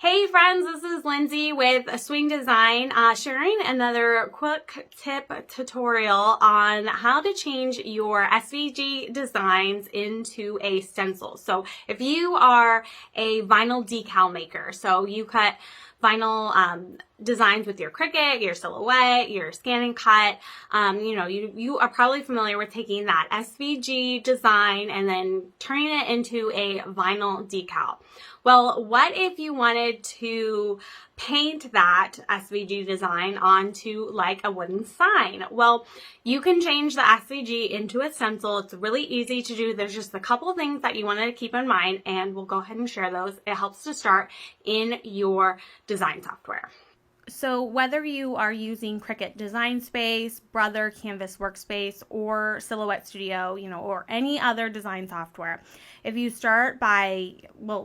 Hey friends, this is Lindsay with Swing Design, sharing another quick tip tutorial on how to change your SVG designs into a stencil. So if you are a vinyl decal maker, so you cut vinyl designs with your Cricut, your Silhouette, your ScanNCut, you are probably familiar with taking that SVG design and then turning it into a vinyl decal. Well, what if you wanted to paint that SVG design onto like a wooden sign? Well, you can change the SVG into a stencil. It's really easy to do. There's just a couple things that you want to keep in mind, and we'll go ahead and share those. It helps to start in your design software. So whether you are using Cricut Design Space, Brother, Canvas Workspace, or Silhouette Studio, or any other design software, if you start by,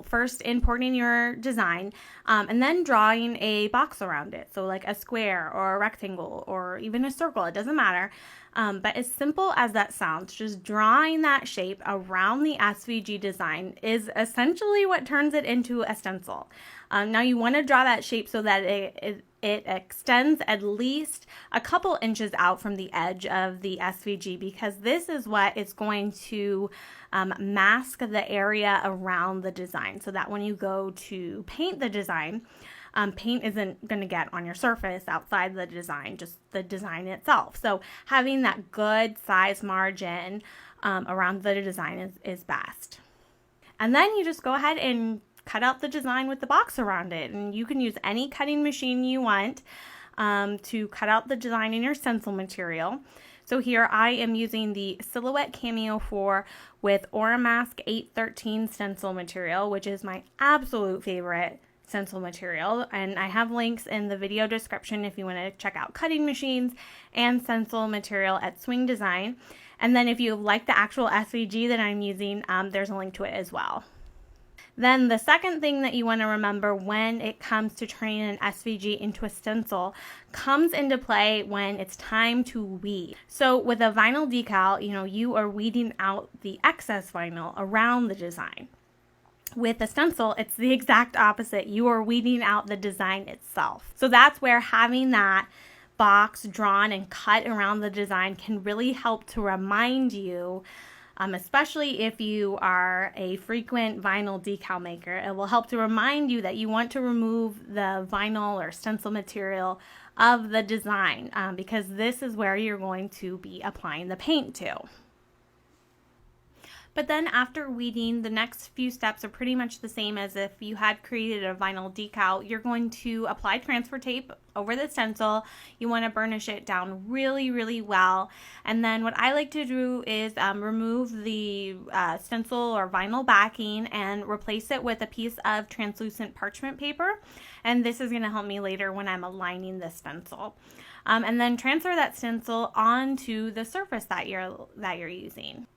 first importing your design and then drawing a box around it, so like a square or a rectangle or even a circle, it doesn't matter. But as simple as that sounds, just drawing that shape around the SVG design is essentially what turns it into a stencil. Now you want to draw that shape so that it extends at least a couple inches out from the edge of the SVG, because this is what is going to mask the area around the design, so that when you go to paint the design, paint isn't going to get on your surface outside the design, just the design itself. So having that good size margin around the design is best. And then you just go ahead and cut out the design with the box around it. And you can use any cutting machine you want to cut out the design in your stencil material. So here I am using the Silhouette Cameo 4 with Oramask 813 stencil material, which is my absolute favorite stencil material, and I have links in the video description if you want to check out cutting machines and stencil material at Swing Design. And then if you like the actual SVG that I'm using, there's a link to it as well. Then the second thing that you want to remember when it comes to turning an SVG into a stencil comes into play when it's time to weed. So with a vinyl decal, you are weeding out the excess vinyl around the design. With a stencil, it's the exact opposite. You are weeding out the design itself. So that's where having that box drawn and cut around the design can really help to remind you, especially if you are a frequent vinyl decal maker, it will help to remind you that you want to remove the vinyl or stencil material of the design, because this is where you're going to be applying the paint to. But then after weeding, the next few steps are pretty much the same as if you had created a vinyl decal. You're going to apply transfer tape over the stencil. You want to burnish it down really, really well. And then what I like to do is remove the stencil or vinyl backing and replace it with a piece of translucent parchment paper. And this is going to help me later when I'm aligning the stencil. And then transfer that stencil onto the surface that you're using.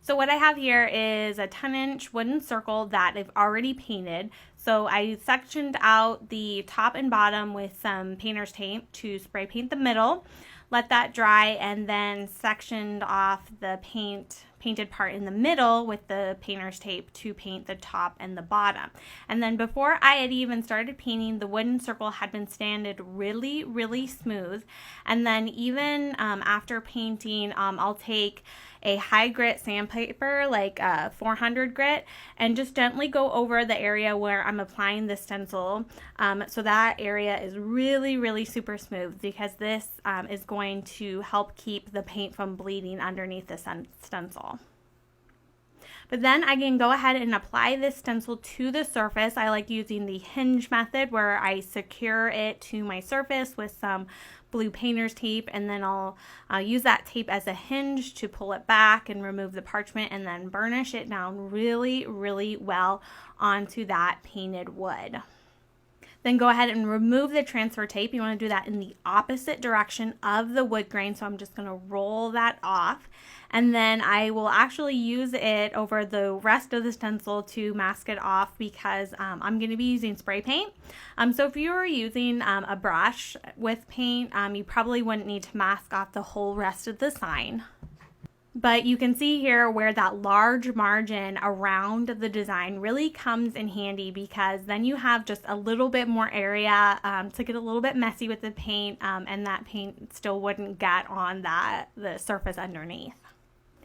So what I have here is a 10-inch wooden circle that I've already painted. So I sectioned out the top and bottom with some painter's tape to spray paint the middle, let that dry, and then sectioned off the painted part in the middle with the painter's tape to paint the top and the bottom. And then before I had even started painting, the wooden circle had been sanded really, really smooth. And then even after painting, I'll take a high grit sandpaper, like 400 grit, and just gently go over the area where I'm applying the stencil, so that area is really, really super smooth, because this is going to help keep the paint from bleeding underneath the stencil. But then I can go ahead and apply this stencil to the surface. I like using the hinge method, where I secure it to my surface with some blue painter's tape, and then I'll use that tape as a hinge to pull it back and remove the parchment, and then burnish it down really, really well onto that painted wood. Then go ahead and remove the transfer tape. You want to do that in the opposite direction of the wood grain. So I'm just going to roll that off. And then I will actually use it over the rest of the stencil to mask it off, because I'm going to be using spray paint. So if you were using a brush with paint, you probably wouldn't need to mask off the whole rest of the sign. But you can see here where that large margin around the design really comes in handy, because then you have just a little bit more area to get a little bit messy with the paint, and that paint still wouldn't get on the surface underneath.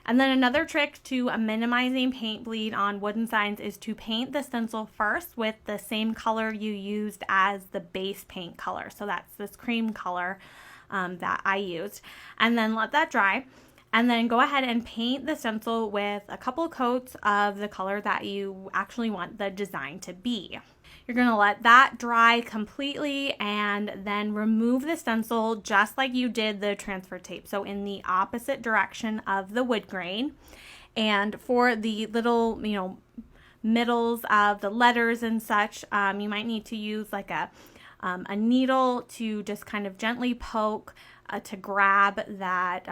And then another trick to minimizing paint bleed on wooden signs is to paint the stencil first with the same color you used as the base paint color. So that's this cream color that I used. And then let that dry. And then go ahead and paint the stencil with a couple coats of the color that you actually want the design to be. You're going to let that dry completely and then remove the stencil just like you did the transfer tape. So in the opposite direction of the wood grain. And for the little, middles of the letters and such, you might need to use like a needle to just kind of gently poke to grab that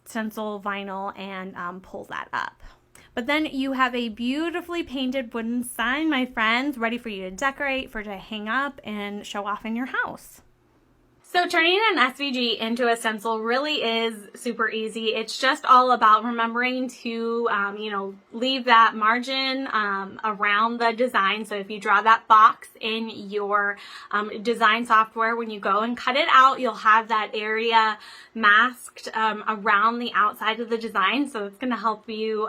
stencil vinyl and pull that up. But then you have a beautifully painted wooden sign, my friends, ready for you to decorate, for to hang up and show off in your house. So turning an SVG into a stencil really is super easy. It's just all about remembering to, leave that margin around the design. So if you draw that box in your design software, when you go and cut it out, you'll have that area masked around the outside of the design. So it's going to help you,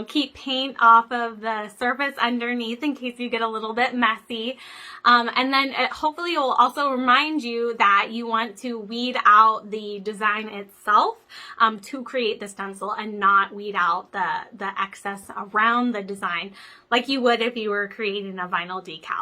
keep paint off of the surface underneath in case you get a little bit messy. And then hopefully it will also remind you that you want to weed out the design itself to create the stencil, and not weed out the excess around the design like you would if you were creating a vinyl decal.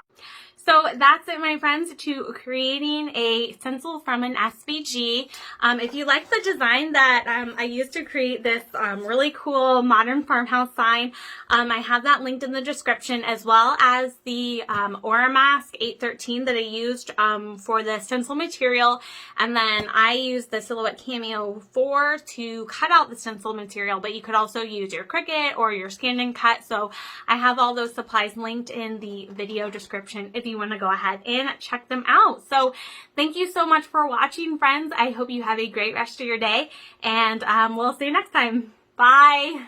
So that's it, my friends, to creating a stencil from an SVG. If you like the design that I used to create this really cool modern farmhouse sign, I have that linked in the description, as well as the Aura Mask 813 that I used for the stencil material. And then I used the Silhouette Cameo 4 to cut out the stencil material, but you could also use your Cricut or your ScanNCut. So I have all those supplies linked in the video description if you want to go ahead and check them out. So thank you so much for watching, friends. I hope you have a great rest of your day, and we'll see you next time. Bye.